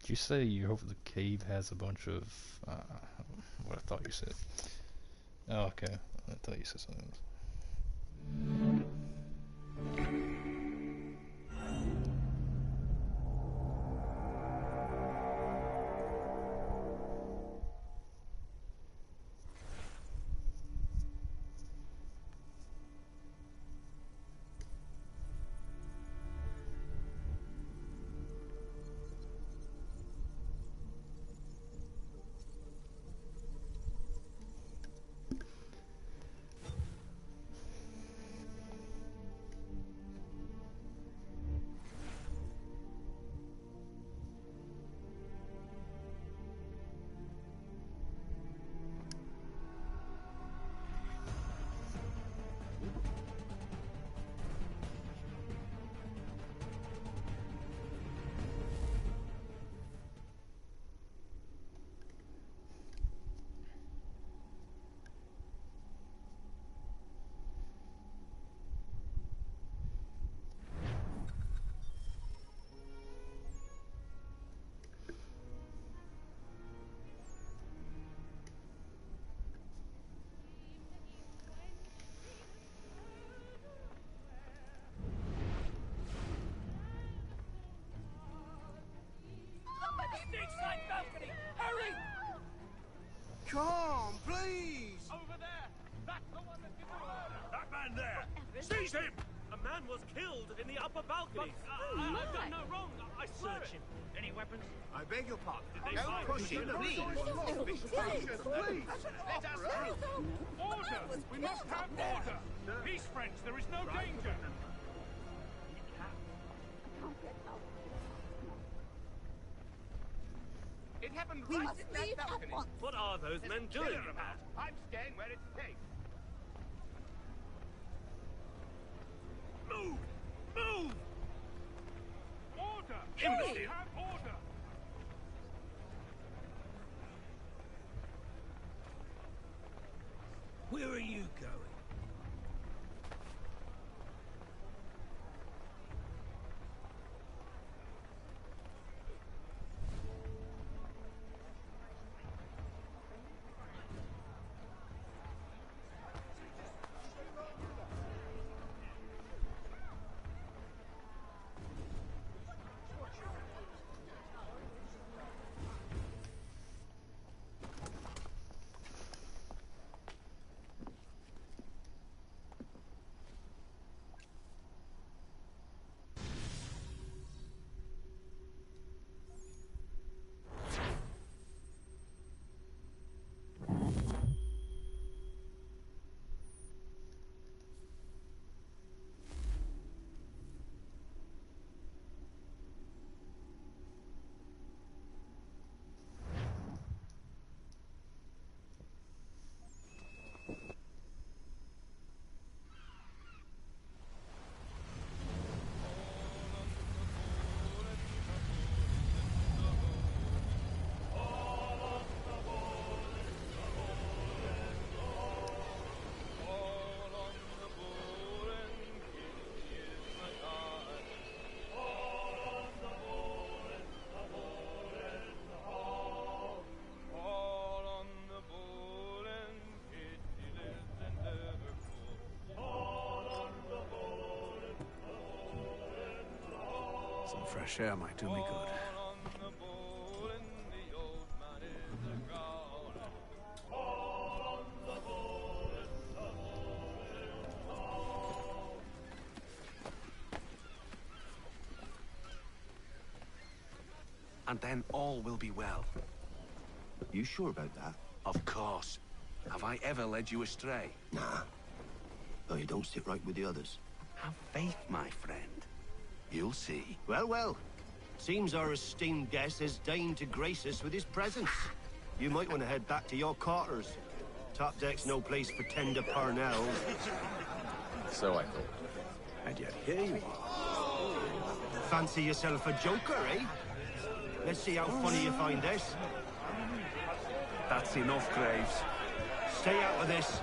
Did you say the cave has a bunch of what I thought you said? Oh, okay. I thought you said something else. Balcony! Hurry! Come, please! Over there! That's the one that did the murder! That man there! Seize him! A man was killed in the upper balcony. I've done no wrong. I swear it. Any weapons? I beg your pardon. Did they Don't find push him, please! Please! Let us through! Order! We must have order! Peace, friends. There is no danger. It happened We right must at that leave at balcony. once. What are those men doing? I'm staying where it's safe. Move! Move! Order! Imbecile! Have order! Where are you going? Some fresh air might do me good. And then all will be well. You sure about that? Of course. Have I ever led you astray? Nah. Oh, you don't sit right with the others. Have faith, my friend. You'll see. Well, well. Seems our esteemed guest has deigned to grace us with his presence. You might want to head back to your quarters. Top deck's no place for tender parnells. So I thought. And yet here you are. Fancy yourself a joker, eh? Let's see how funny you find this. That's enough, Graves. Stay out of this.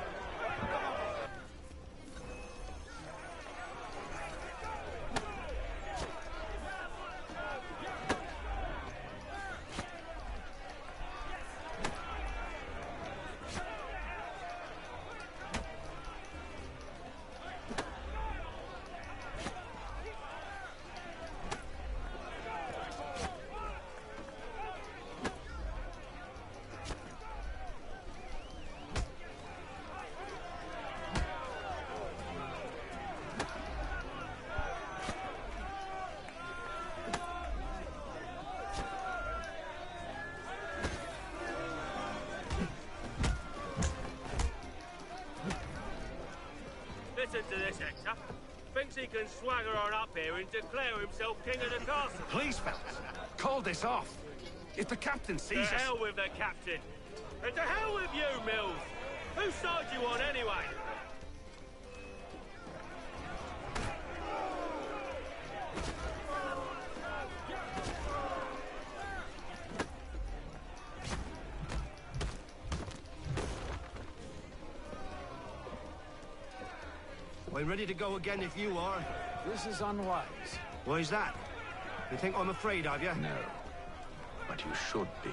matter. Thinks he can swagger on up here and declare himself king of the castle. Please, fellas, call this off. If the captain To sees us... hell with the captain. And to hell with you, Mills. Whose side you on anyway? I'm ready to go again if you are. This is unwise. Why is that? You think I'm afraid of you? No, but you should be.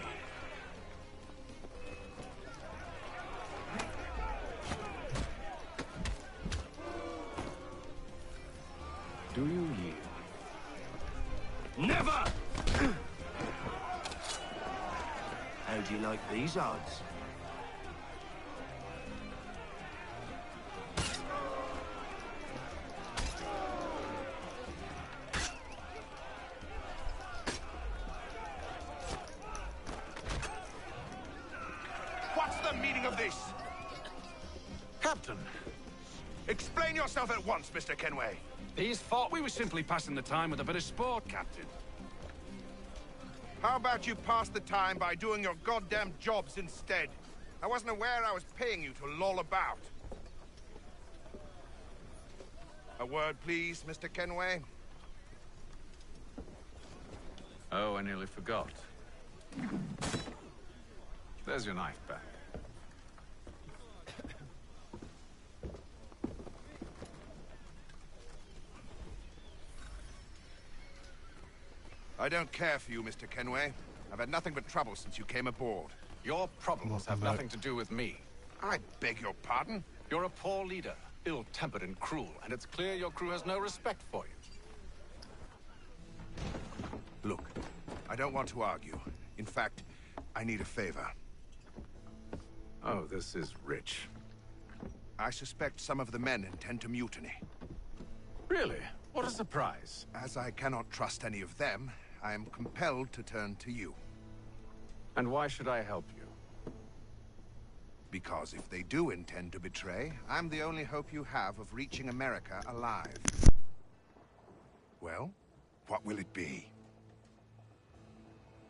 Do you yield? Never! How do you like these odds? What's the meaning of this? Captain, Explain yourself at once, Mr. Kenway. he's thought we were simply passing the time with a bit of sport, Captain. How about you pass the time by doing your goddamn jobs instead? I wasn't aware I was paying you to loll about. A word, please, Mr. Kenway. Oh, I nearly forgot. There's your knife back. I don't care for you, Mr. Kenway. I've had nothing but trouble since you came aboard. Your problems have nothing to do with me. I beg your pardon? You're a poor leader, ill-tempered and cruel, and it's clear your crew has no respect for you. Look, I don't want to argue. In fact, I need a favor. Oh, this is rich. I suspect some of the men intend to mutiny. Really? What a surprise. As I cannot trust any of them, I am compelled to turn to you. And why should I help you? Because if they do intend to betray, I'm the only hope you have of reaching America alive. Well, what will it be?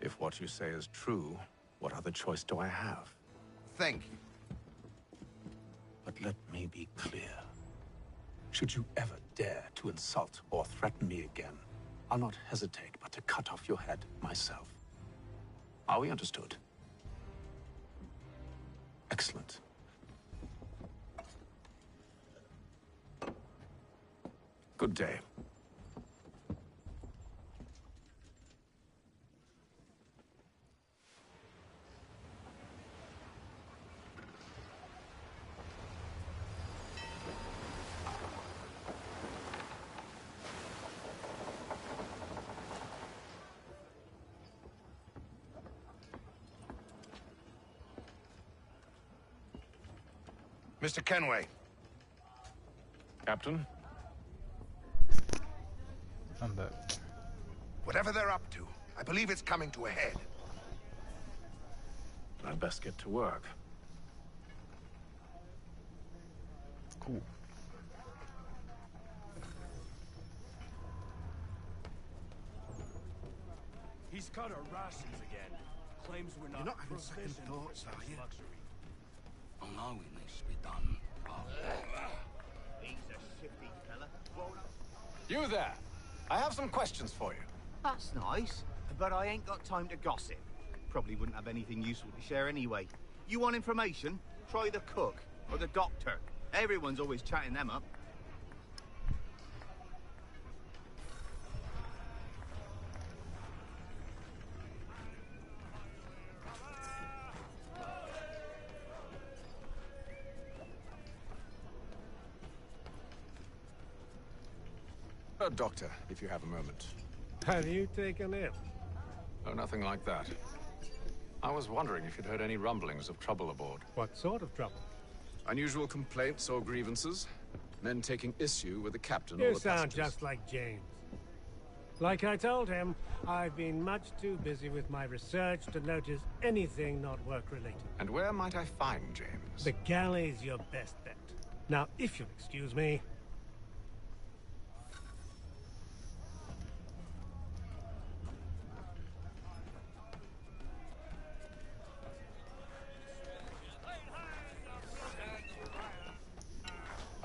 If what you say is true, what other choice do I have? Thank you. But let me be clear. Should you ever dare to insult or threaten me again, I'll not hesitate but to cut off your head myself. Are we understood? Excellent. Good day. Mr. Kenway. Captain? I'm back. Whatever they're up to, I believe it's coming to a head. I'd best get to work. Cool. He's cut our rations again. Claims we're not. You're not having second provisioned for thoughts, such are you? luxury. Allowing this to be done. He's a shifty fella. You there! I have some questions for you. That's nice, but I ain't got time to gossip. Probably wouldn't have anything useful to share anyway. You want information? Try the cook or the doctor. Everyone's always chatting them up. Doctor, if you have a moment. Have you taken ill? Oh, nothing like that. I was wondering if you'd heard any rumblings of trouble aboard. What sort of trouble? Unusual complaints or grievances? Men taking issue with the captain or You the sound passengers? just like James. Like I told him, I've been much too busy with my research to notice anything not work-related. And where might I find James? The galley's your best bet. Now, if you'll excuse me...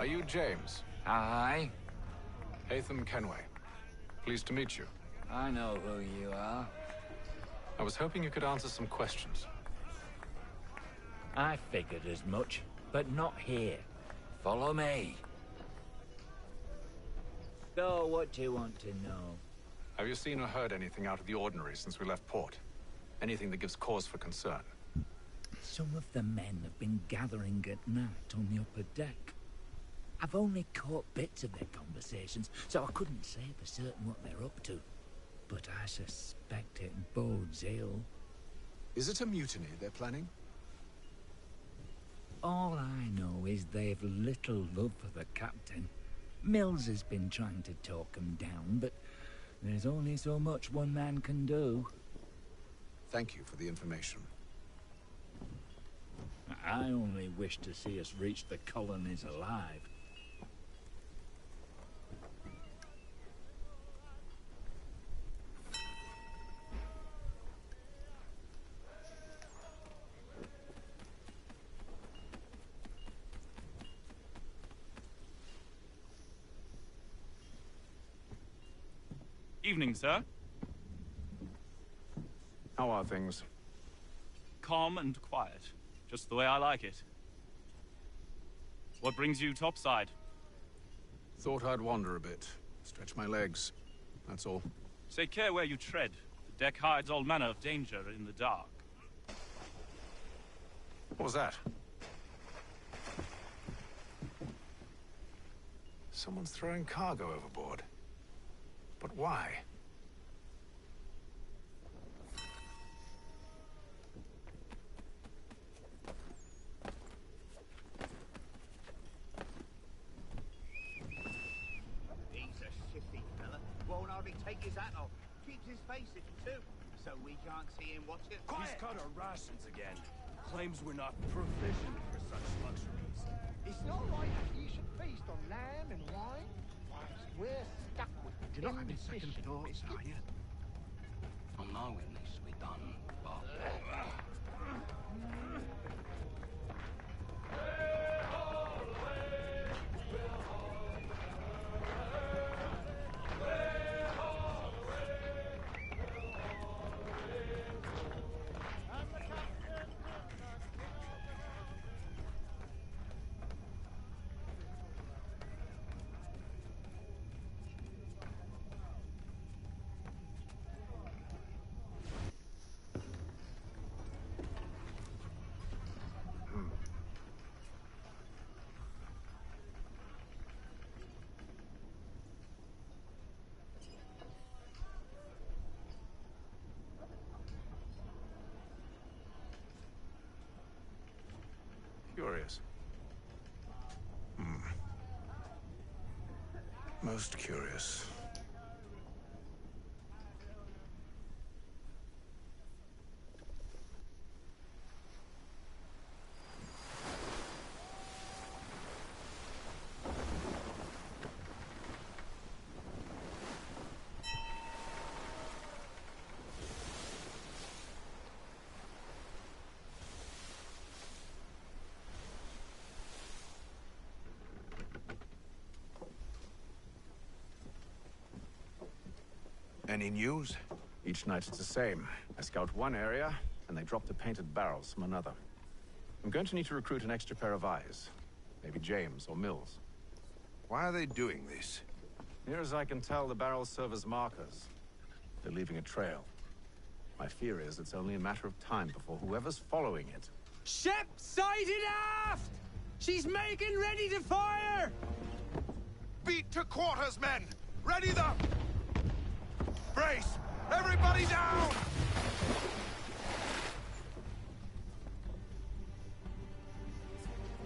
you James? Aye. Hatham Kenway. Pleased to meet you. I know who you are. I was hoping you could answer some questions. I figured as much, but not here. Follow me. So, what do you want to know? Have you seen or heard anything out of the ordinary since we left port? Anything that gives cause for concern? Some of the men have been gathering at night on the upper deck. I've only caught bits of their conversations, so I couldn't say for certain what they're up to. But I suspect it bodes ill. Is it a mutiny they're planning? All I know is they've little love for the captain. Mills has been trying to talk him down, but there's only so much one man can do. Thank you for the information. I only wish to see us reach the colonies alive. Evening, sir. How are things? Calm and quiet. Just the way I like it. What brings you topside? Thought I'd wander a bit. Stretch my legs. That's all. Take care where you tread. The deck hides all manner of danger in the dark. What was that? Someone's throwing cargo overboard. But why? He's a shifty fella. Won't hardly take his hat off. Keeps his face in too, so we can't see him watch it. He's cut our rations again. Claims we're not provisioned for such luxuries. It's not right that you should feast on lamb and wine, whilst we're stuck with You're not having fish second and thoughts, are you? I know it needs to be done, but... Curious. Most curious. Any news? Each night it's the same. I scout one area, and they drop the painted barrels from another. I'm going to need to recruit an extra pair of eyes. Maybe James or Mills. Why are they doing this? Near as I can tell, the barrels serve as markers. They're leaving a trail. My fear is it's only a matter of time before whoever's following it... Ship sighted aft! She's making ready to fire! Beat to quarters, men! Ready them! Brace! Everybody down!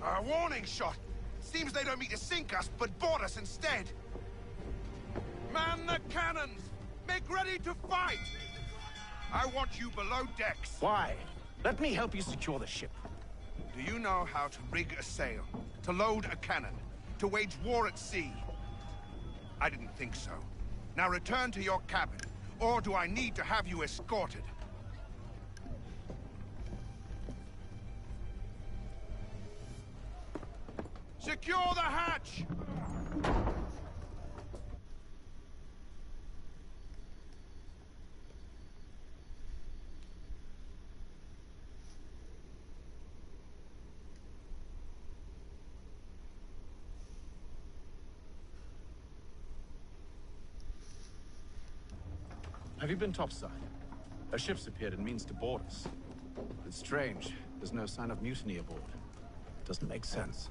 A warning shot! Seems they don't mean to sink us, but board us instead! Man the cannons! Make ready to fight! I want you below decks. Why? Let me help you secure the ship. Do you know how to rig a sail? To load a cannon? To wage war at sea? I didn't think so. Now return to your cabin, or do I need to have you escorted? Secure the hatch! Have you been topside? A ship's appeared and means to board us. It's strange. There's no sign of mutiny aboard. Doesn't make sense.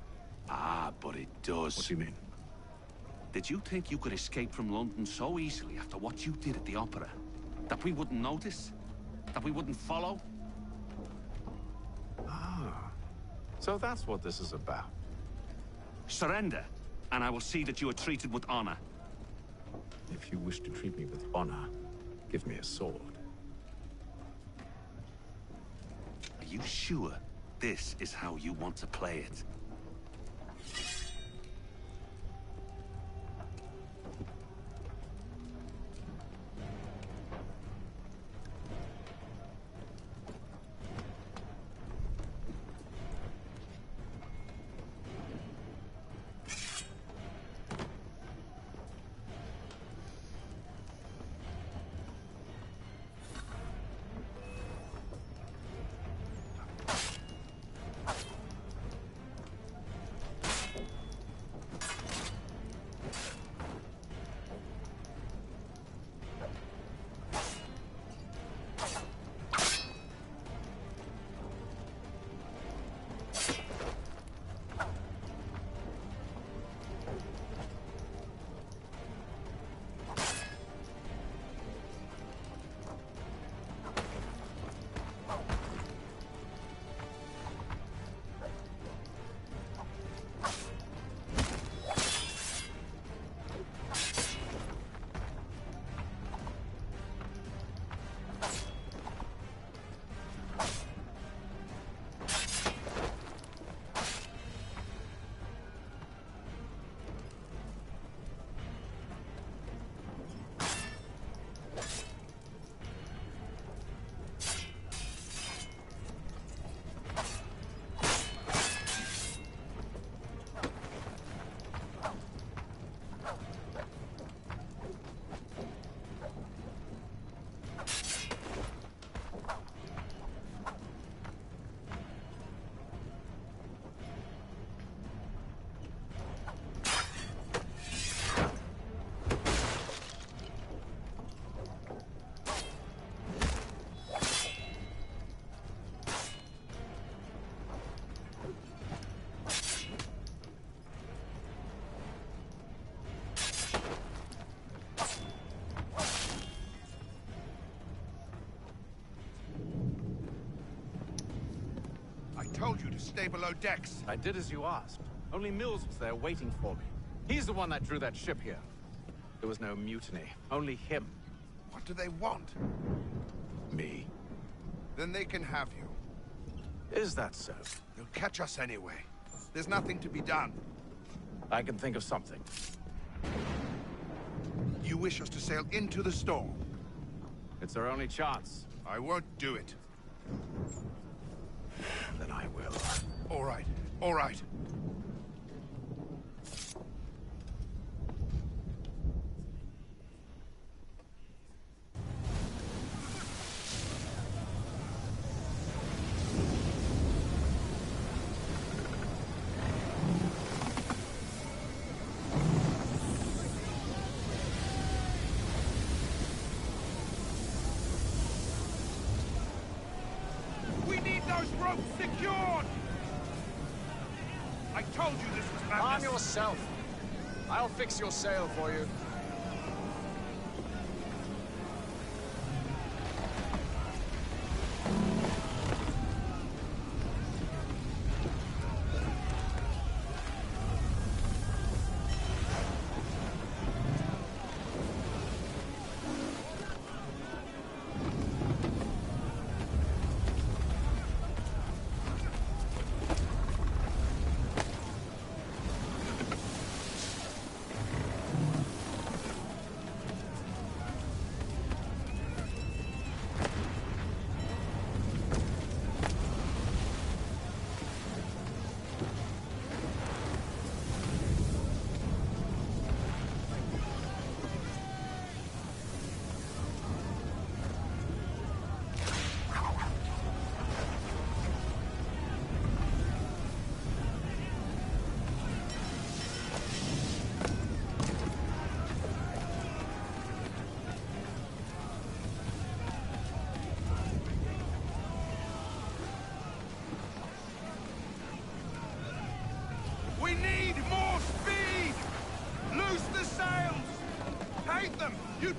Ah, but it does. What do you mean? Did you think you could escape from London so easily after what you did at the opera? That we wouldn't notice? That we wouldn't follow? Ah. So that's what this is about. Surrender, and I will see that you are treated with honor. If you wish to treat me with honor, give me a sword. Are you sure this is how you want to play it? Told you to stay below decks. I did as you asked. Only Mills was there waiting for me. He's the one that drew that ship here. There was no mutiny, only him. What do they want? Me. Then they can have you. Is that so? They'll catch us anyway. There's nothing to be done. I can think of something. You wish us to sail into the storm? It's our only chance. I won't do it. Then I will. All right, all right. Ropes secured! I told you this was madness. Calm yourself. I'll fix your sail for you.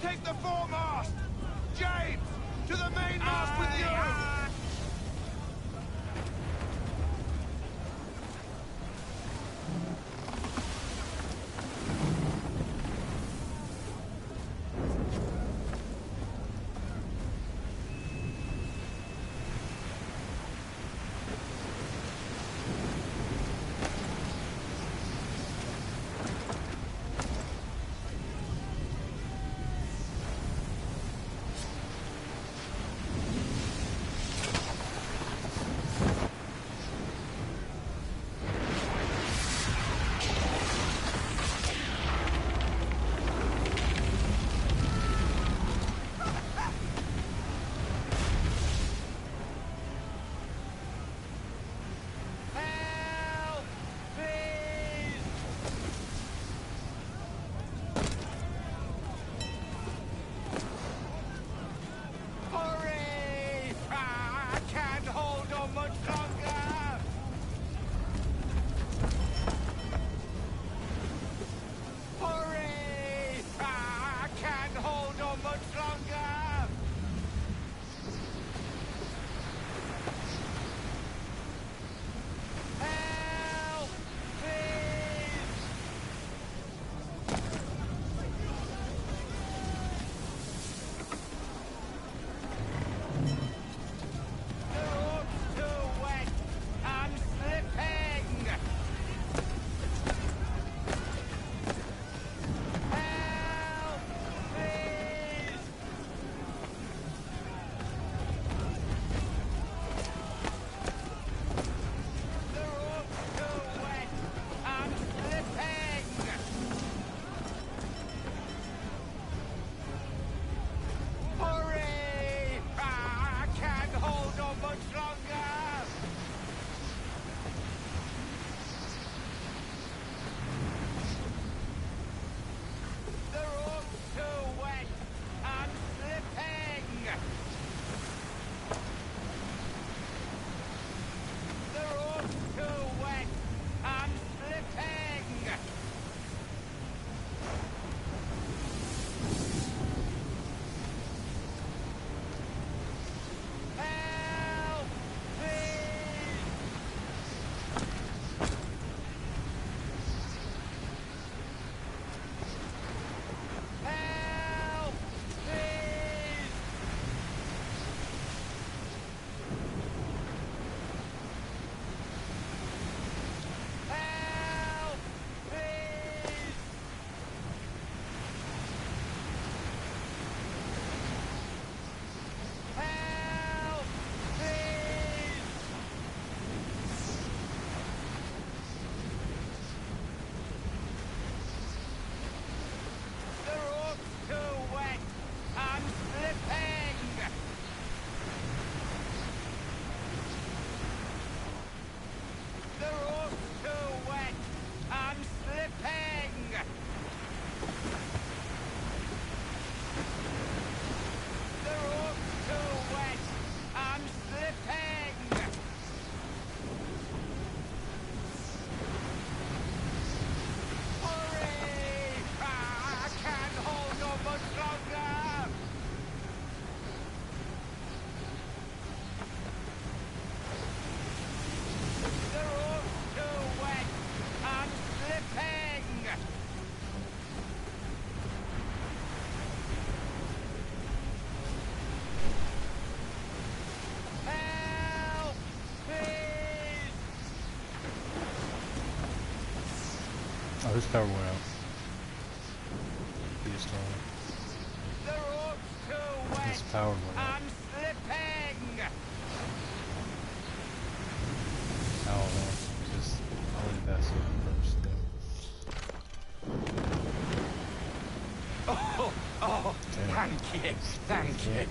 take the foremast! James, to the mainmast with you! Oh, his power went out. He's his power went out. I'm slipping! Oh, well, just I'll leave that first then. Oh, thank you.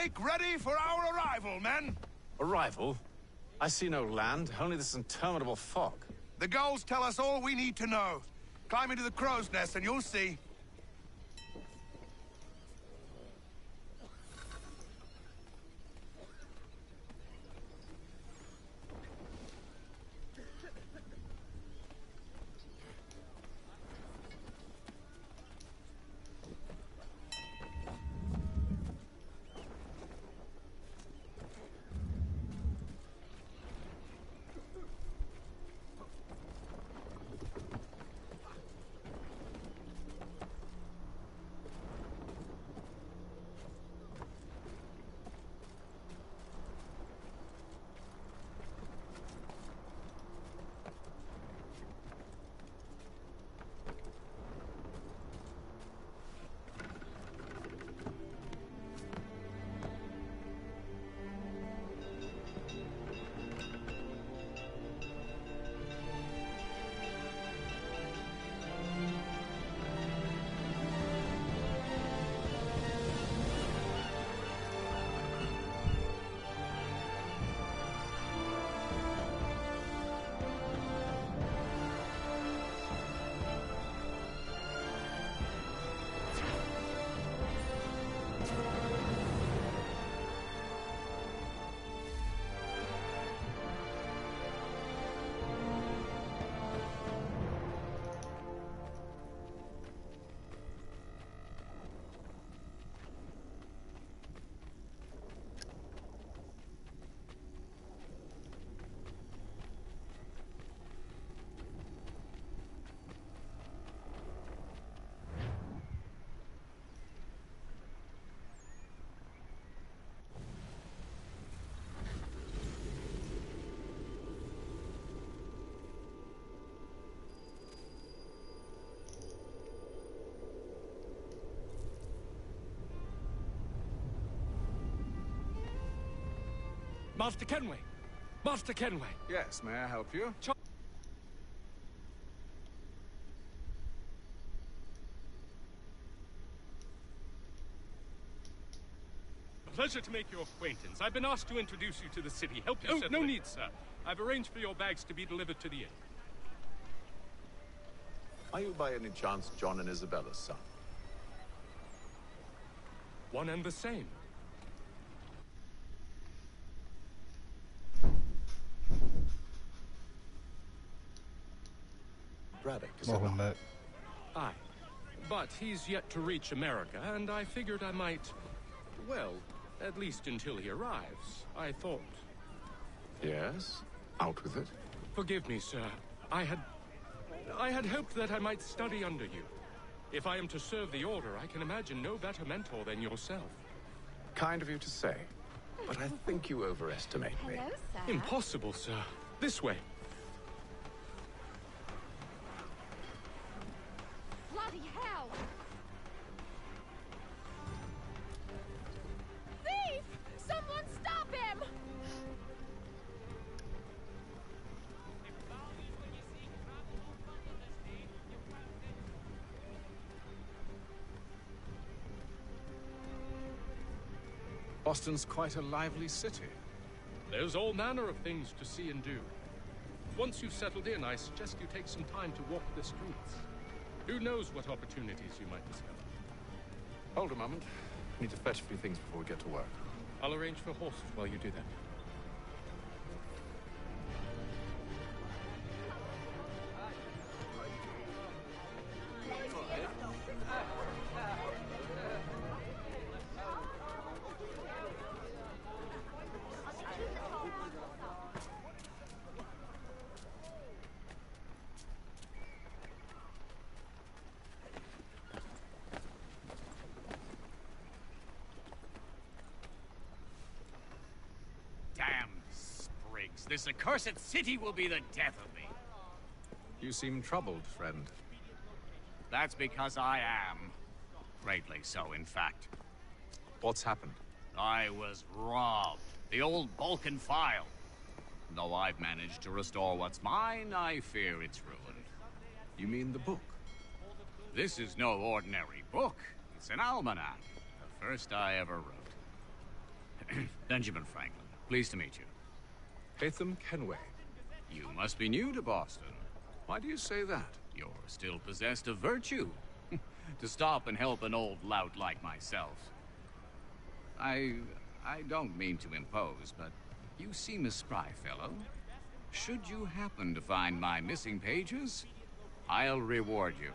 Make ready for our arrival, men! Arrival? I see no land, only this interminable fog. The gulls tell us all we need to know. Climb into the crow's nest and you'll see. Master Kenway! Master Kenway! Yes, may I help you? Pleasure to make your acquaintance. I've been asked to introduce you to the city. Help you settle. No need, sir. I've arranged for your bags to be delivered to the inn. Are you by any chance John and Isabella's son? One and the same. Braddock, is Welcome it back. Aye. But he's yet to reach America, and I figured I might... Well, at least until he arrives, I thought. Yes? Out with it. Forgive me, sir. I had hoped that I might study under you. If I am to serve the Order, I can imagine no better mentor than yourself. Kind of you to say, but I think you overestimate me. Hello, sir. Impossible, sir. This way. Bloody hell! Thief! Someone stop him! Boston's quite a lively city. There's all manner of things to see and do. Once you've settled in, I suggest you take some time to walk the streets. Who knows what opportunities you might discover. Hold a moment. I need to fetch a few things before we get to work. I'll arrange for horses while you do that. This accursed city will be the death of me. You seem troubled, friend. That's because I am. Greatly so, in fact. What's happened? I was robbed. The old Balkan file. Though I've managed to restore what's mine, I fear it's ruined. You mean the book? This is no ordinary book. It's an almanac. The first I ever wrote. Benjamin Franklin. Pleased to meet you. Hatham Kenway. You must be new to Boston. Why do you say that? You're still possessed of virtue. To stop and help an old lout like myself. I don't mean to impose, but you seem a spry fellow. Should you happen to find my missing pages, I'll reward you.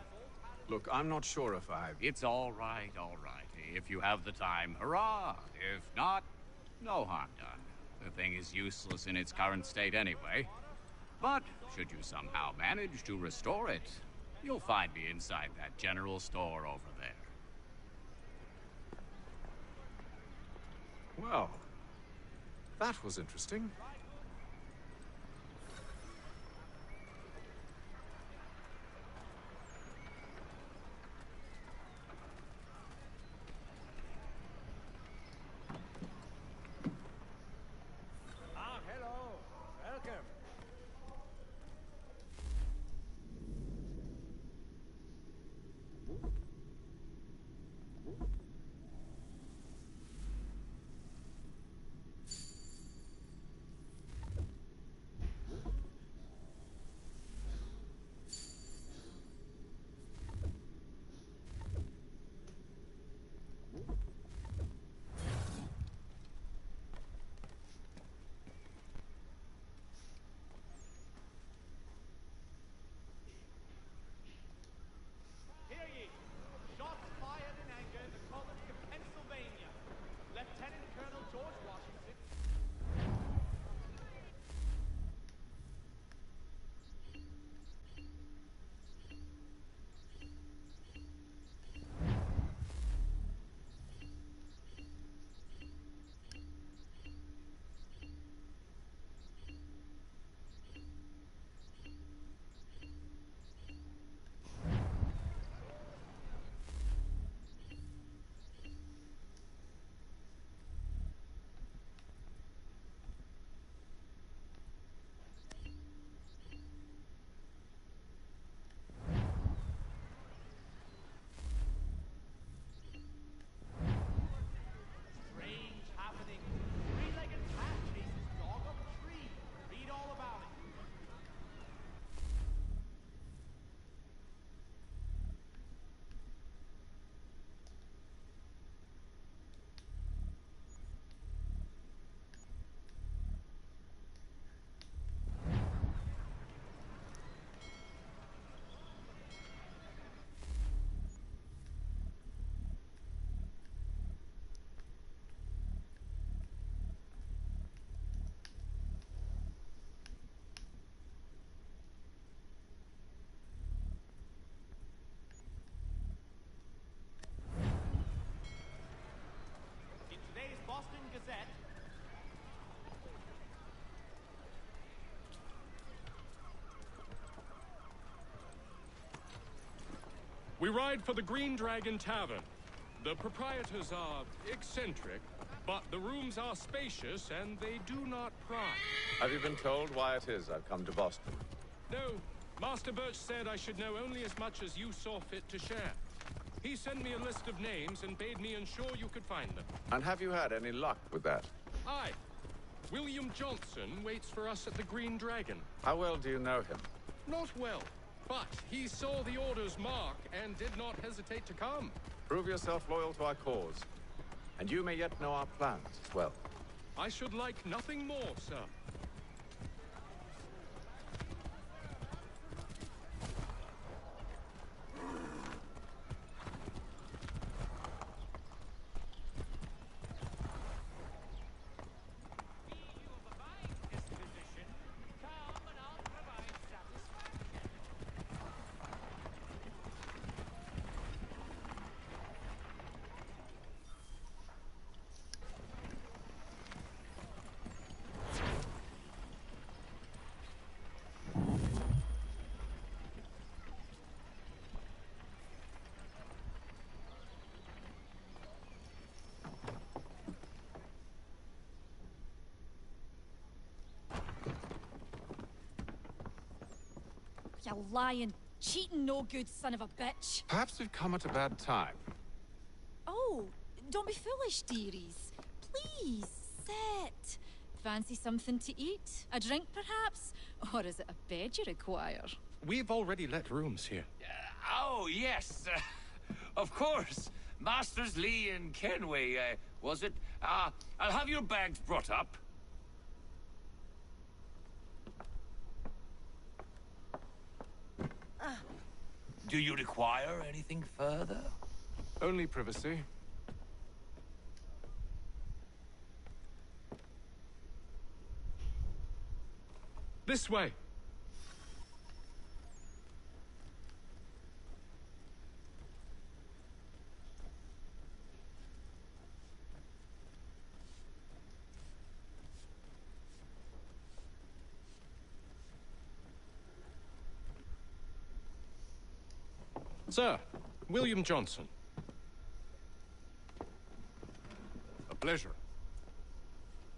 Look, I'm not sure if I... It's all right, all right. If you have the time, hurrah! If not, no harm done. The thing is useless in its current state anyway. But should you somehow manage to restore it, you'll find me inside that general store over there. Well, that was interesting. Hello. Welcome. Hear ye! Shots fired in anger in the colony of Pennsylvania. Lieutenant Colonel George Washington. Strange happening. Three-legged cat chases dog up a tree. Read all about it. In today's Boston Gazette, We ride for the Green Dragon Tavern. The proprietors are eccentric, but the rooms are spacious and they do not pry. Have you been told why it is I've come to Boston? No, Master Birch said I should know only as much as you saw fit to share. He sent me a list of names and bade me ensure you could find them. And have you had any luck with that? Aye. William Johnson waits for us at the Green Dragon. How well do you know him? Not well, but he saw the order's mark and did not hesitate to come. Prove yourself loyal to our cause. And you may yet know our plans as well. I should like nothing more, sir. You lying, cheating, no good son of a bitch. Perhaps we've come at a bad time. Oh, don't be foolish, dearies. Please, say. Fancy something to eat? A drink, perhaps? Or is it a bed you require? We've already let rooms here. Oh, yes. Of course. Masters Lee and Kenway, was it? I'll have your bags brought up. Do you require anything further? Only privacy. This way. Sir, William Johnson. A pleasure.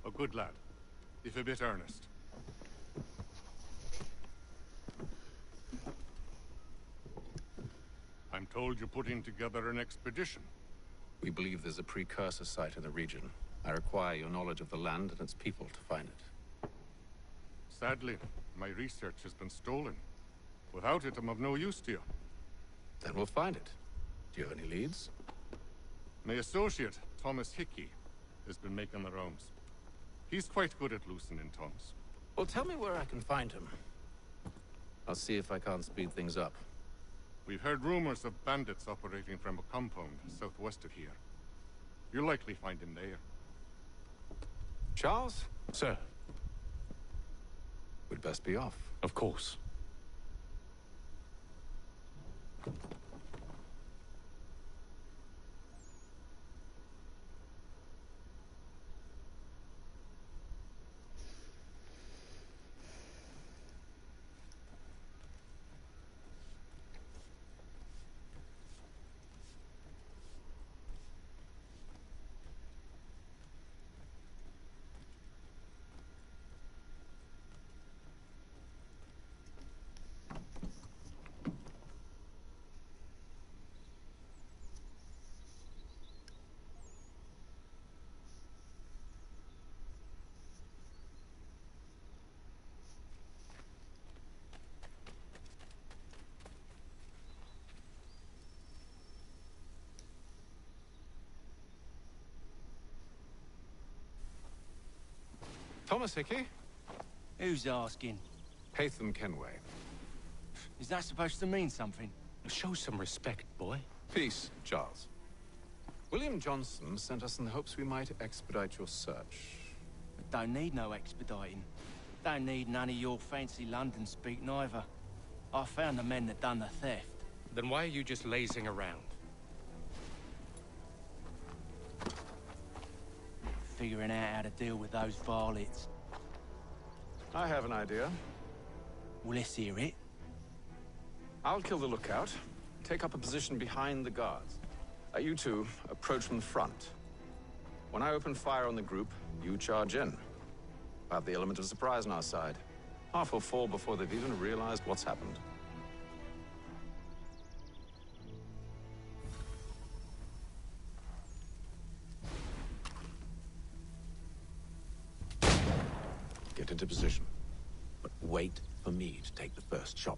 A good lad, if a bit earnest. I'm told you're putting together an expedition. We believe there's a precursor site in the region. I require your knowledge of the land and its people to find it. Sadly, my research has been stolen. Without it, I'm of no use to you. Then we'll find it. Do you have any leads? My associate, Thomas Hickey, has been making the rounds. He's quite good at loosening tongues. Well, tell me where I can find him. I'll see if I can't speed things up. We've heard rumors of bandits operating from a compound southwest of here. You'll likely find him there. Charles? Sir. We'd best be off. Of course. Thomas Hickey? Who's asking? Haytham Kenway. Is that supposed to mean something? Show some respect, boy. Peace, Charles. William Johnson sent us in the hopes we might expedite your search. Don't need no expediting. Don't need none of your fancy London speak neither. I found the men that done the theft. Then why are you just lazing around? Figuring out how to deal with those varlets. I have an idea. Well, let's hear it. I'll kill the lookout. Take up a position behind the guards. You two approach from the front. When I open fire on the group, you charge in. We'll have the element of surprise on our side. Half will fall before they've even realized what's happened. Get into position. But wait for me to take the first shot.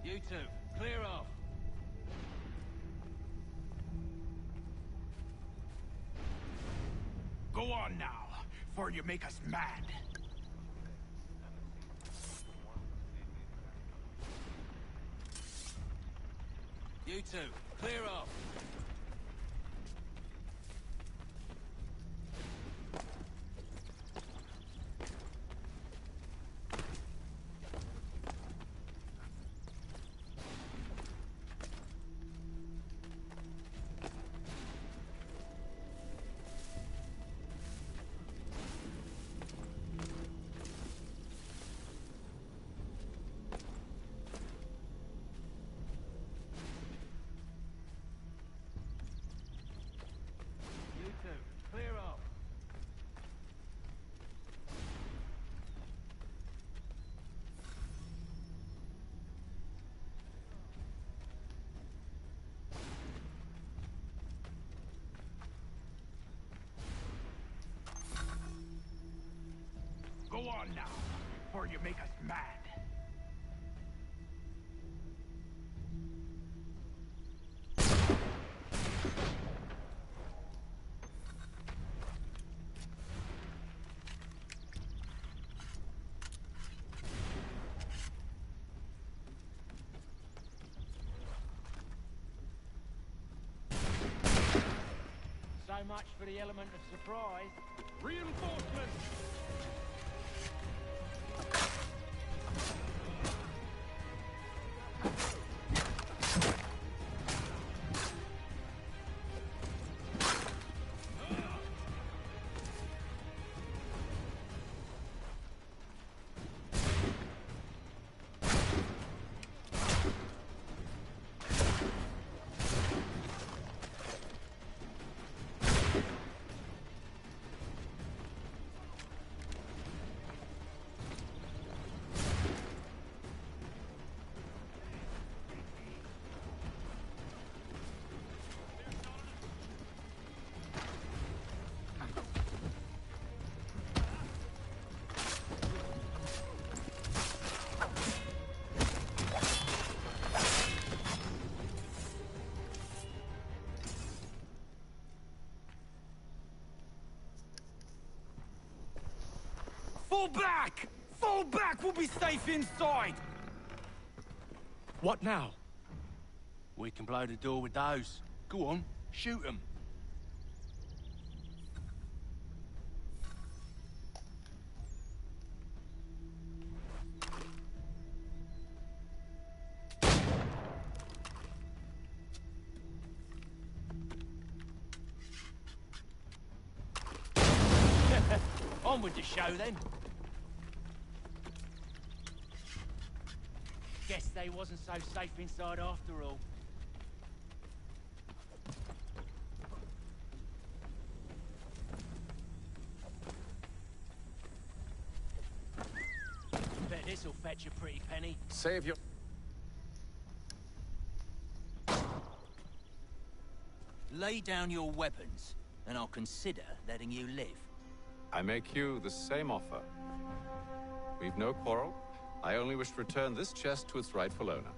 You two, clear off. Go on now, before you make us mad. You two, clear off. Go on now, before you make us mad. So much for the element of surprise. Reinforcements! Fall back! Fall back! We'll be safe inside! What now? We can blow the door with those. Go on, shoot them. On with the show, then. Guess they wasn't so safe inside after all. Bet this'll fetch a pretty penny. Save your... Lay down your weapons, and I'll consider letting you live. I make you the same offer. We've no quarrel. I only wish to return this chest to its rightful owner.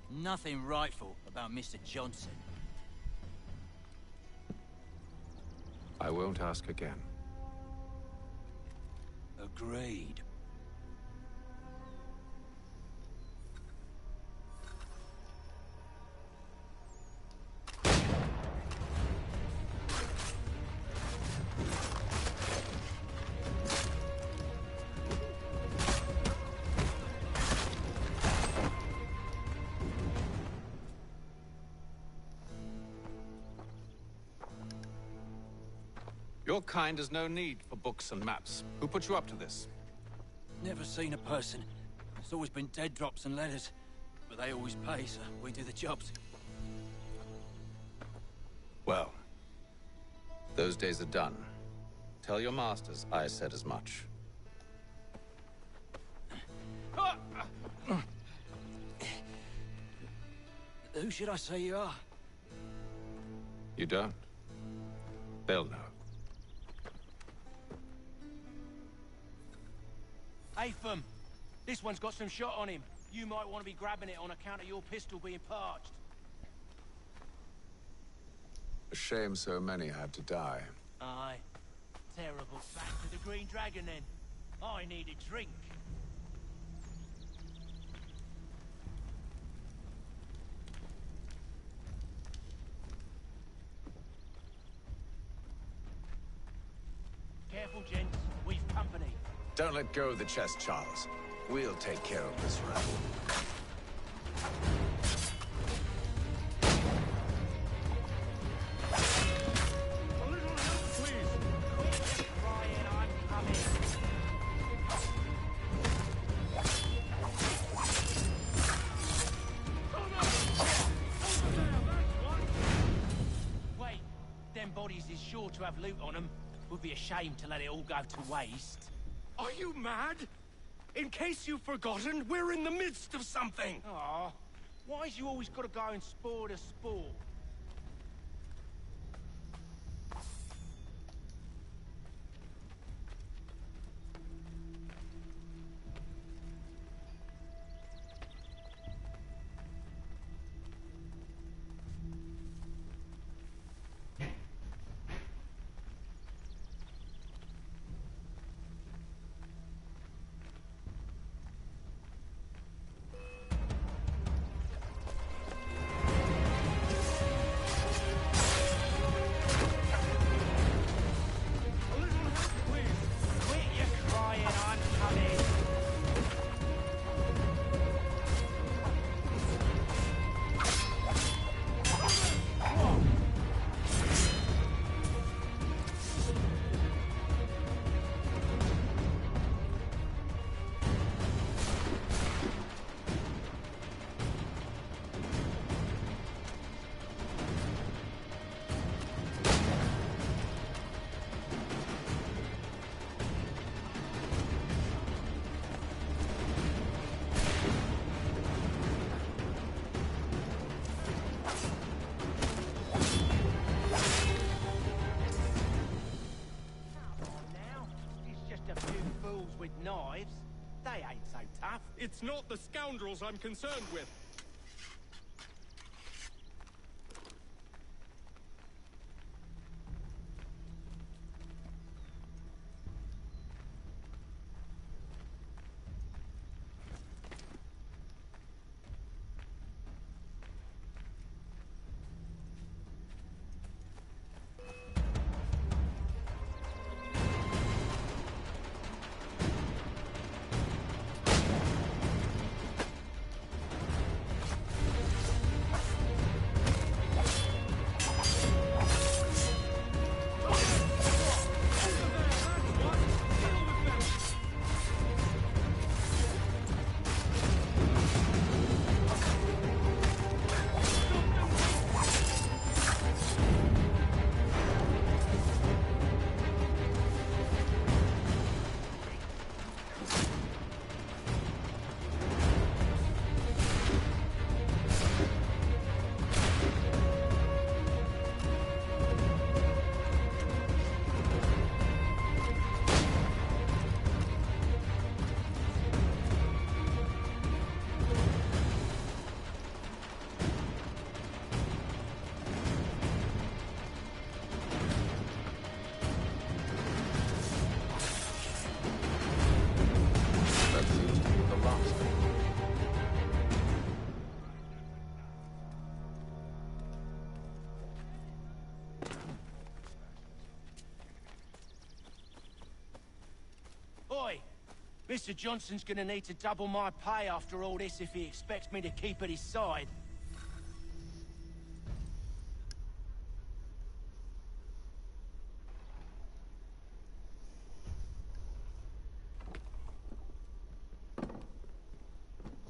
Nothing rightful about Mr. Johnson. I won't ask again. Agreed. Your kind has no need for books and maps. Who put you up to this? Never seen a person. It's always been dead drops and letters. But they always pay, so we do the jobs. Well, those days are done. Tell your masters I said as much. Who should I say you are? You don't? They'll know. Atham, this one's got some shot on him. You might want to be grabbing it on account of your pistol being parched. A shame so many had to die. Aye. Terrible. Back to the Green Dragon, then. I need a drink. Careful, gents. We've company. Don't let go of the chest, Charles. We'll take care of this rabble. Wait, them bodies is sure to have loot on them. Would be a shame to let it all go to waste. Are you mad? In case you've forgotten, we're in the midst of something! Aw, why's you always gotta go and spoil the sport? They ain't so tough. It's not the scoundrels I'm concerned with. Mr. Johnson's gonna need to double my pay after all this if he expects me to keep at his side.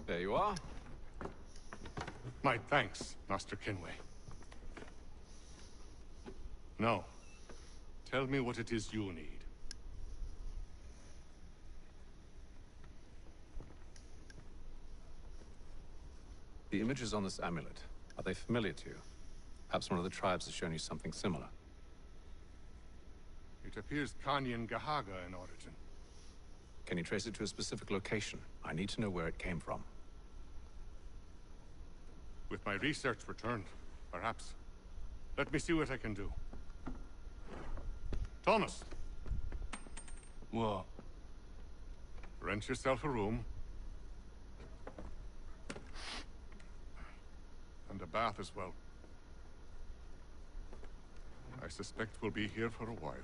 There you are. My thanks, Master Kenway. Now, tell me what it is you need. The images on this amulet, are they familiar to you? Perhaps one of the tribes has shown you something similar. It appears Kanyan Gahaga in origin. Can you trace it to a specific location? I need to know where it came from. With my research returned, perhaps. Let me see what I can do. Thomas! What? Rent yourself a room. And a bath as well. I suspect we'll be here for a while.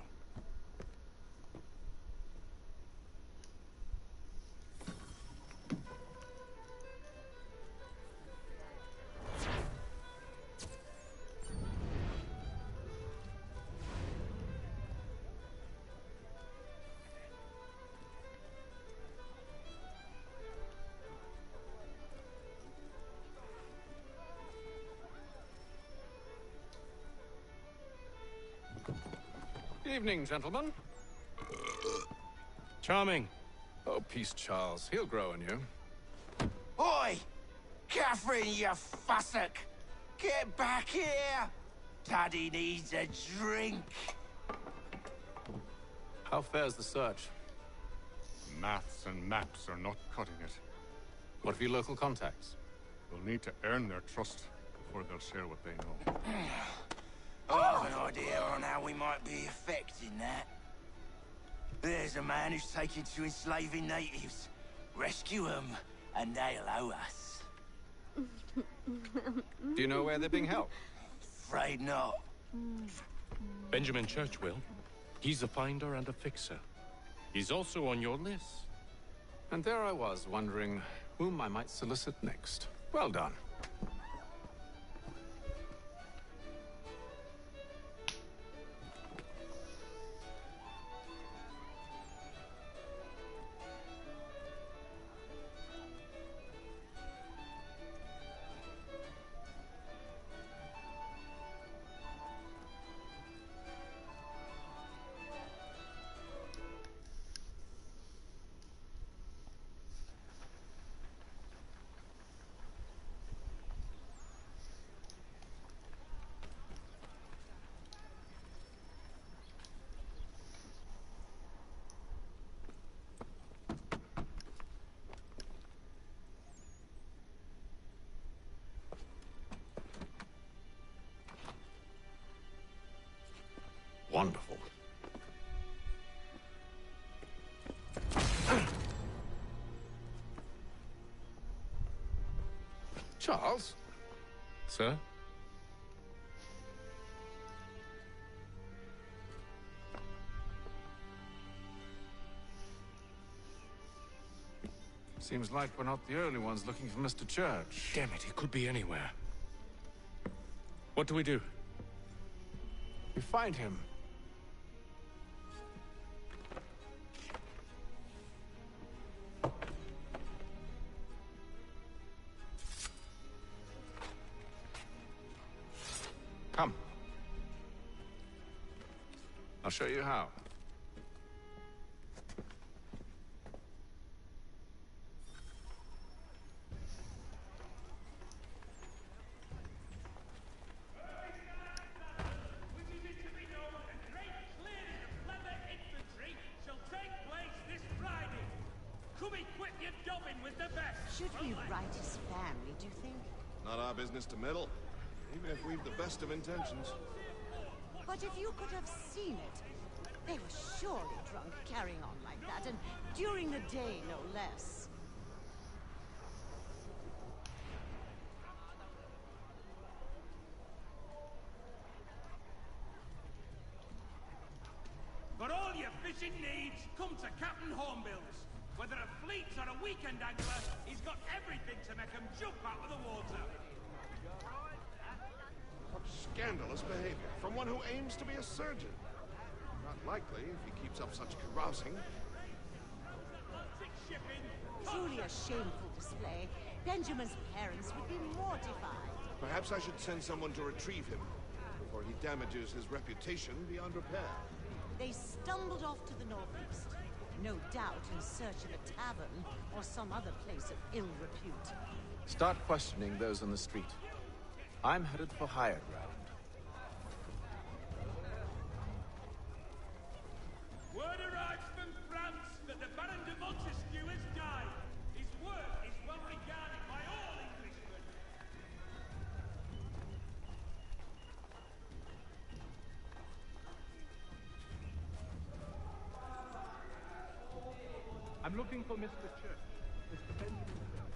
Evening, gentlemen. Charming. Oh, peace, Charles. He'll grow on you. Oi! Catherine, you fussock! Get back here! Daddy needs a drink. How fares the search? Maths and maps are not cutting it. What of your local contacts? We'll need to earn their trust before they'll share what they know. I have an idea on how we might be affecting that. There's a man who's taken to enslaving natives. Rescue them, and they'll owe us. Do you know where they're being held? Afraid not. Benjamin Churchwill. He's a finder and a fixer. He's also on your list. And there I was, wondering whom I might solicit next. Well done. wonderful. Charles? Sir? Seems like we're not the only ones looking for Mr. Church. Damn it, he could be anywhere. What do we do? We find him. Come. I'll show you how. Should we write his family, do you think? Not our business to meddle, even if we've the best of intentions. But if you could have seen it, they were surely drunk carrying on like that, and during the day, no less. For all your fishing needs, come to Captain Hornbill's. Whether a fleet or a weekend angler, he's got everything to make him jump out of the water. Such scandalous behavior from one who aims to be a surgeon. Not likely if he keeps up such carousing. Truly a shameful display. Benjamin's parents would be mortified. Perhaps I should send someone to retrieve him before he damages his reputation beyond repair. They stumbled off to the northeast. No doubt in search of a tavern or some other place of ill repute. Start questioning those on the street. I'm headed for higher ground. Word arrives from France that the Baron de Montesquieu has died. His work is well regarded by all Englishmen. I'm looking for Mr. Church. Mr. Benjamin Church.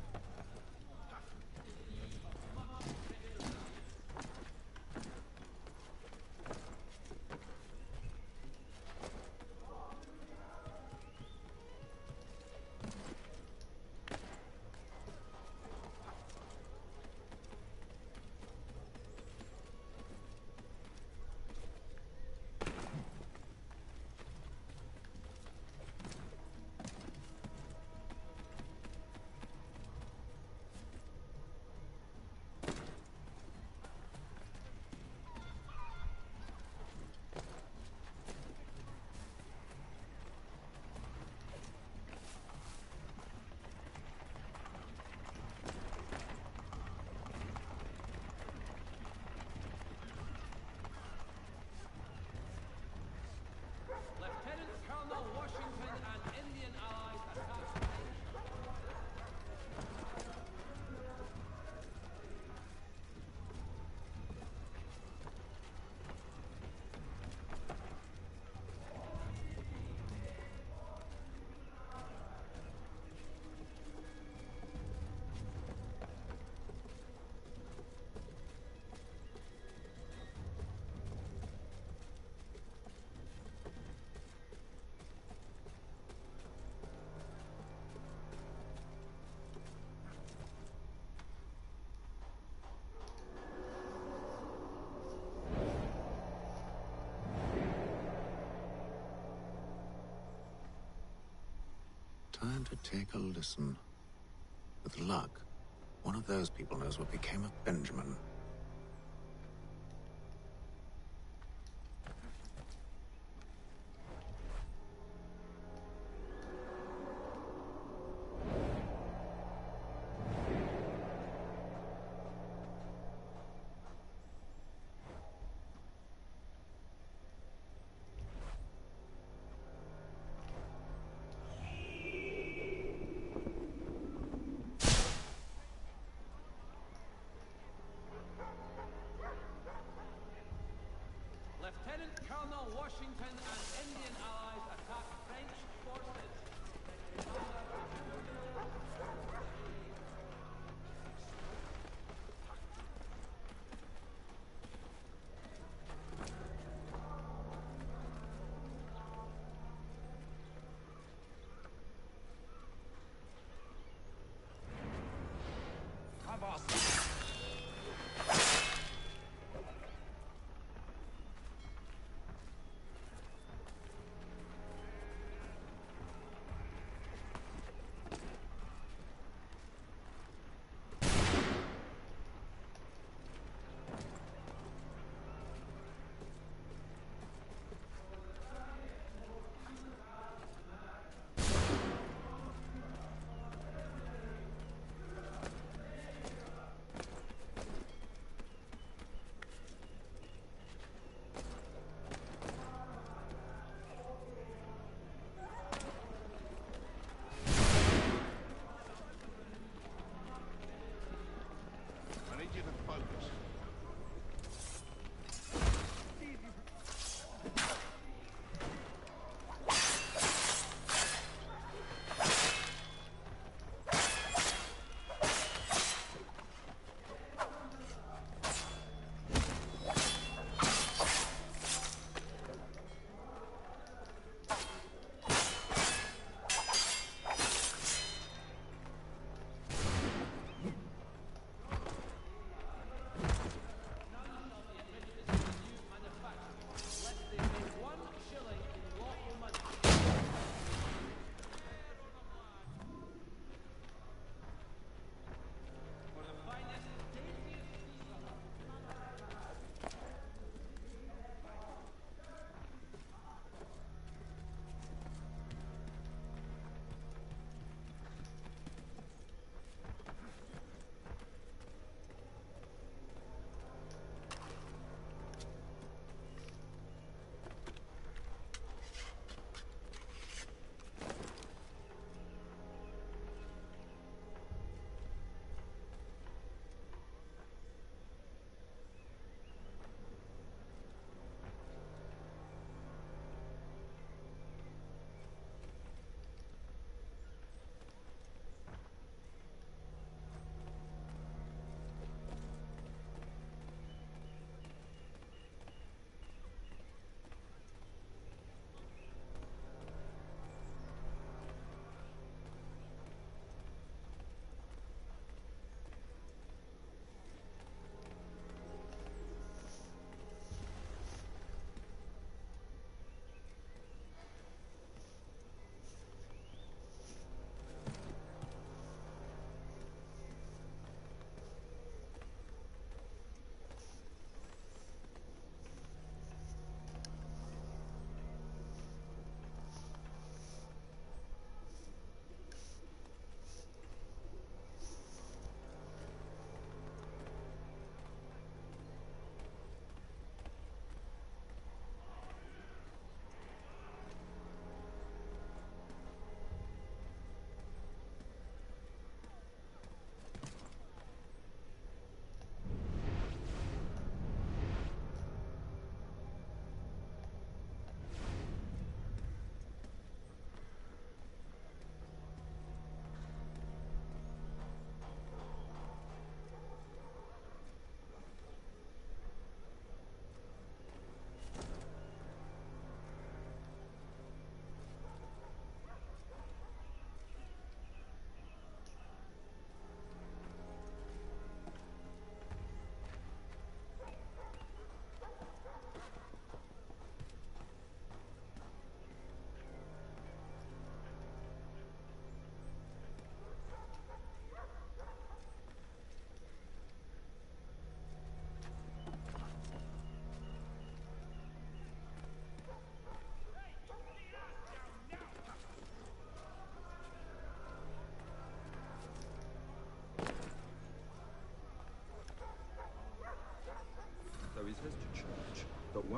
Time to take a listen. With luck, one of those people knows what became of Benjamin.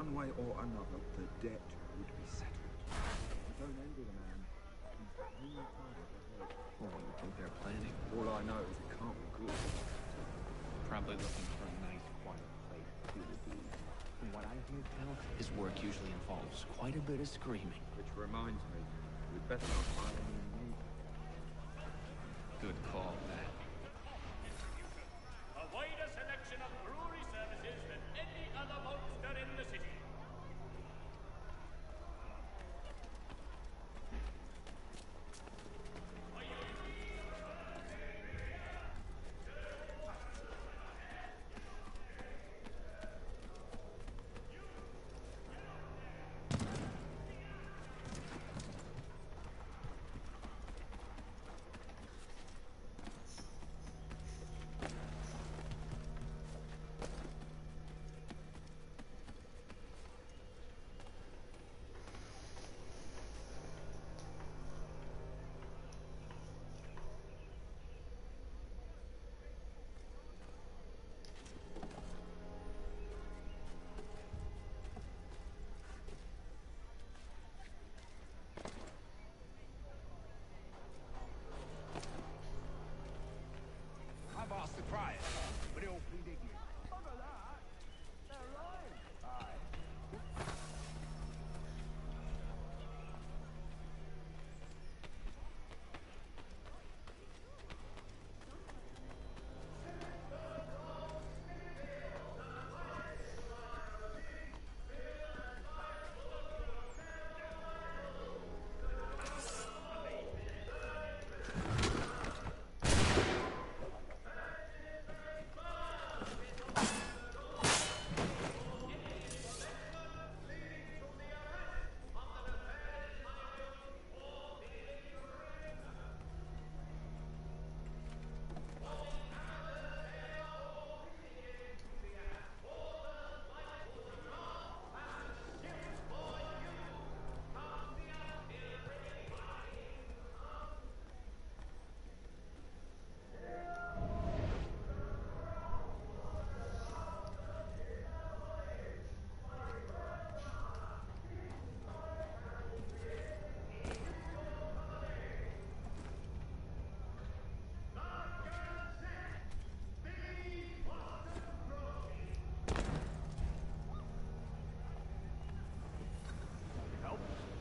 one way or another, the debt would be settled. I don't envy the man. He's only target ahead. Oh, you think they're planning? All I know is it can't be good. Probably looking for a nice, quiet place to do the deed. From what I hear, pal, his work usually involves quite a bit of screaming. Which reminds me, we'd better not hire any men. Good call, that. A wider selection of brewery services than any other maltster in the city. I've asked the prior, but he'll plead ignorant. Bugger that! They're lying! Aye.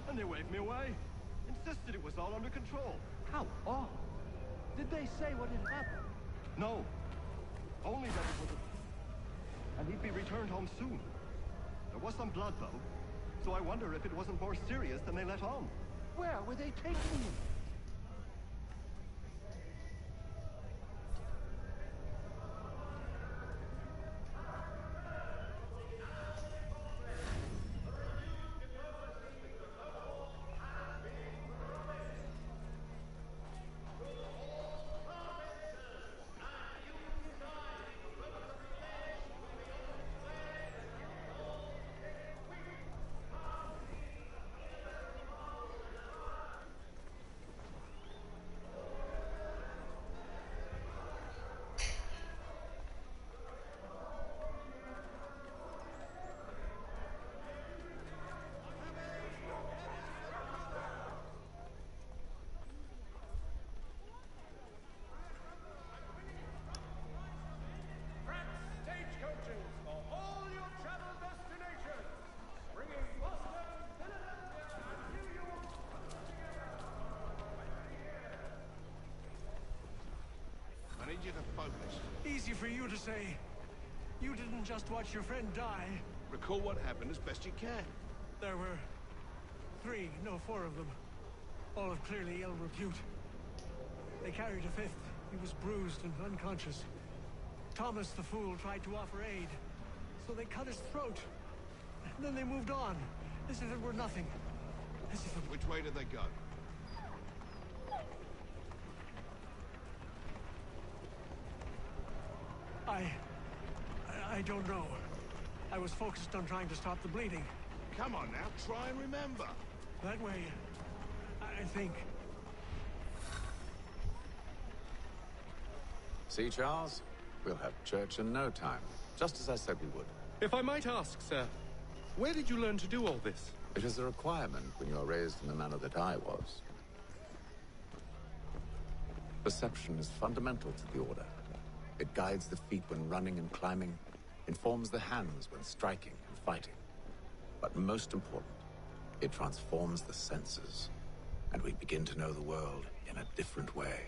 And they waved me away. Insisted it was all under control. How odd. Did they say what had happened? No. Only that it was and he'd be returned home soon. There was some blood, though. So I wonder if it wasn't more serious than they let on. Where were they taking him? You to focus. Easy for you to say. You didn't just watch your friend die. Recall what happened as best you can. There were 4 of them. All of clearly ill repute. They carried a 5th. He was bruised and unconscious. Thomas the fool tried to offer aid, so they cut his throat. And then they moved on, as if it were nothing. As if it... Which way did they go? I don't know. I was focused on trying to stop the bleeding. Come on now, try and remember. That way, I think. See, Charles? We'll have church in no time, just as I said we would. If I might ask, sir, Where did you learn to do all this? It is a requirement when you are raised in the manner that I was. Perception is fundamental to the Order. It guides the feet when running and climbing, informs the hands when striking and fighting. But most important, it transforms the senses, and we begin to know the world in a different way.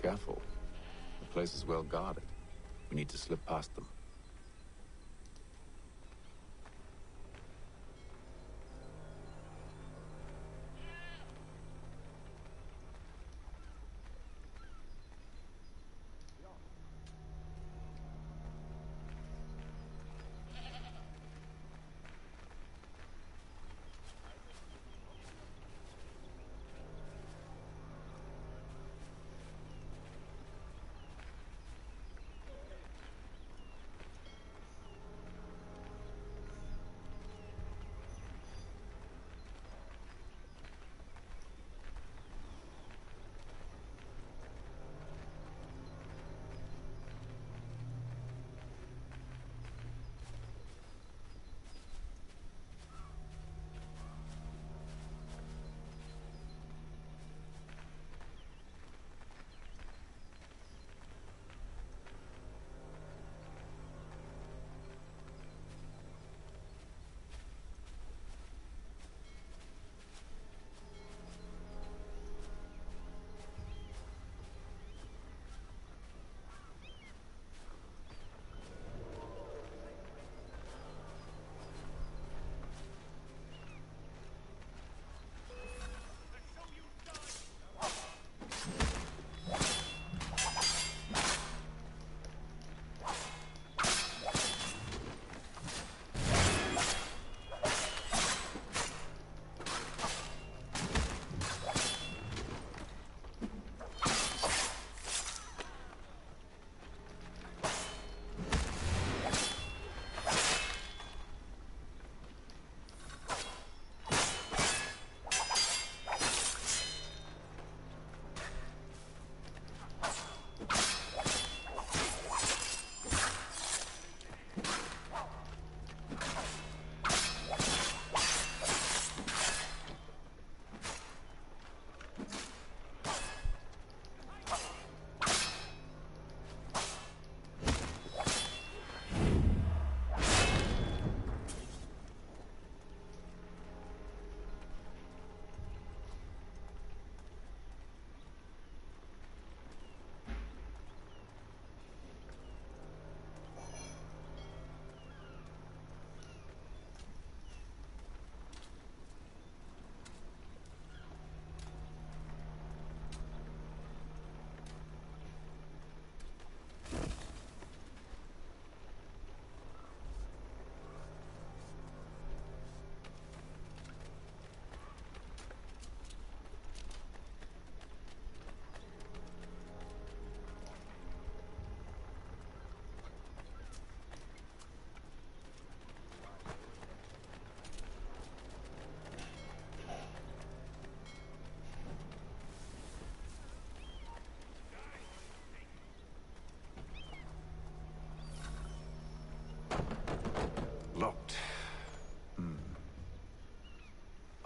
Careful. The place is well guarded. We need to slip past them.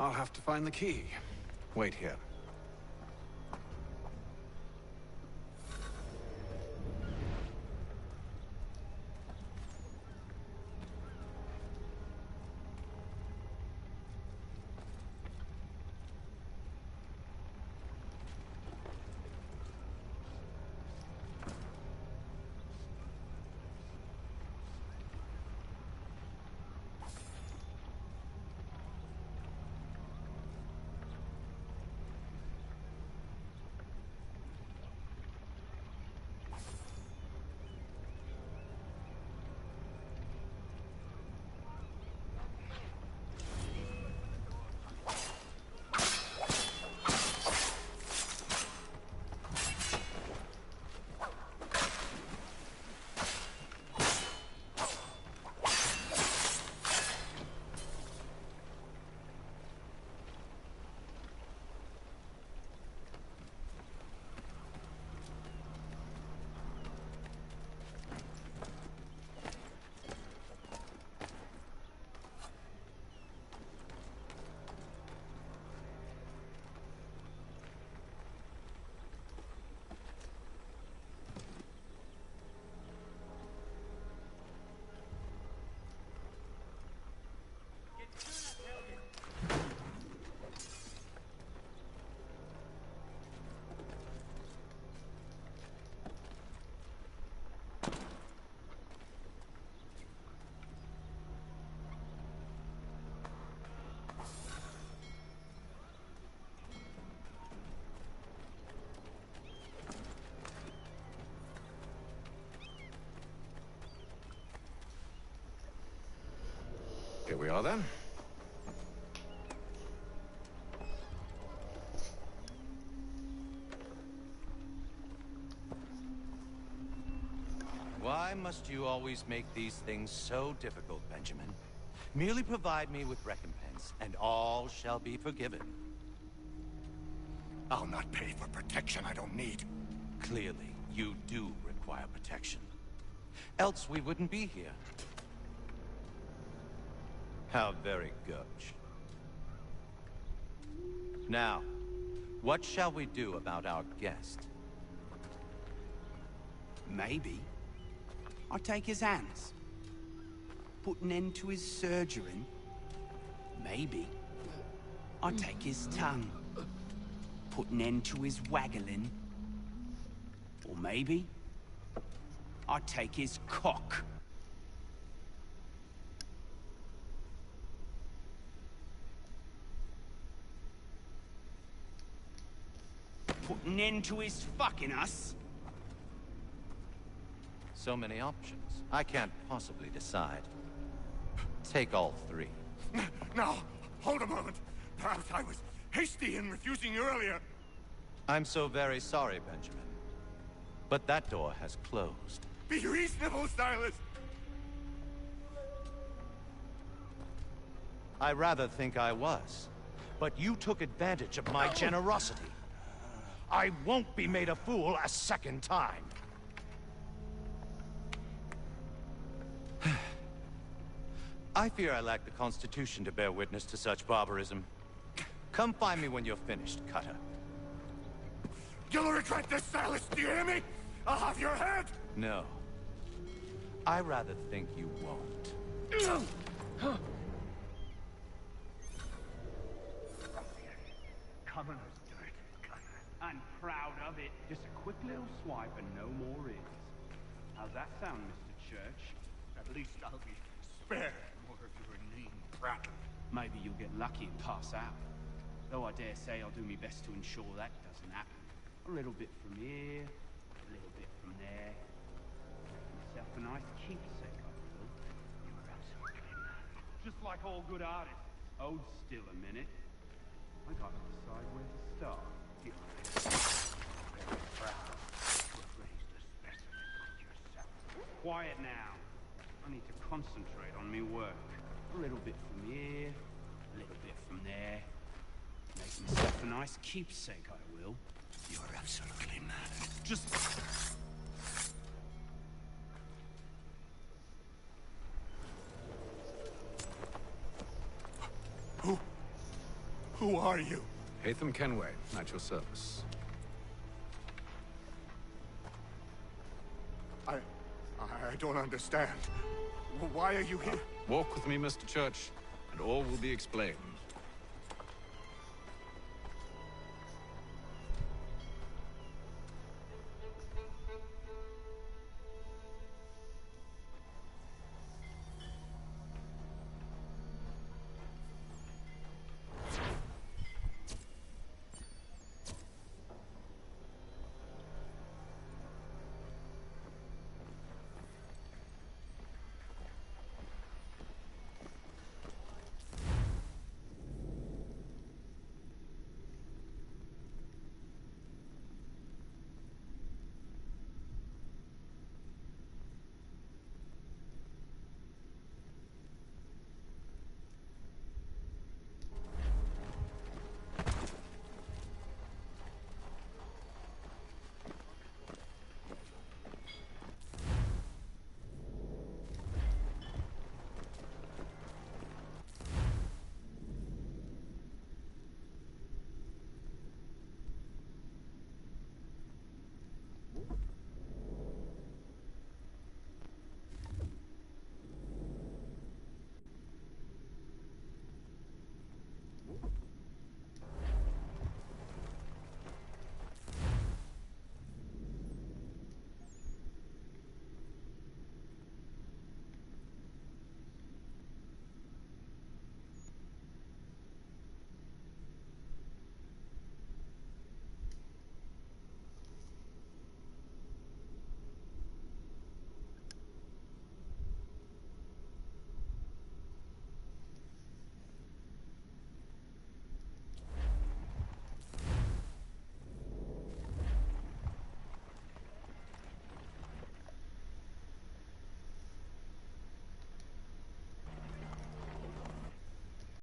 I'll have to find the key. Wait here. Here we are then. Why must you always make these things so difficult, Benjamin? Merely provide me with recompense, and all shall be forgiven. I'll not pay for protection I don't need. Clearly, you do require protection. Else we wouldn't be here. How very gauche. Now, what shall we do about our guest? Maybe I take his hands, put an end to his surgering. Maybe I take his tongue, put an end to his waggling. Or maybe I take his cock. Put an end to his fucking us. So many options. I can't possibly decide. Take all three. No, hold a moment. Perhaps I was hasty in refusing you earlier. I'm so very sorry, Benjamin. But that door has closed. Be reasonable, Silas. I rather think I was. But you took advantage of my generosity. I won't be made a fool a second time. I fear I lack the constitution to bear witness to such barbarism. Come find me when you're finished, Cutter. You'll regret this, Silas, do you hear me? I'll have your head! No. I rather think you won't. Commoner's dirt, Cutter. I'm proud of it. Just a quick little swipe and no more is. How's that sound, Mr. Church? At least I'll be spared more of your inane prattle. Maybe you'll get lucky and pass out. Though I dare say I'll do my best to ensure that doesn't happen. A little bit from here, a little bit from there. Myself a nice keepsake, I will. You were absolutely mad. Just like all good artists. Hold still a minute. I gotta decide where to start. You're very proud to have raised a specimen like yourself. Quiet now. I need to concentrate on me work. A little bit from here, a little bit from there. Make myself a nice keepsake, I will. You're absolutely mad. Just... Who? Who are you? Hatham Kenway, at your service. I don't understand. Why are you here? Walk with me, Mr. Church, and all will be explained.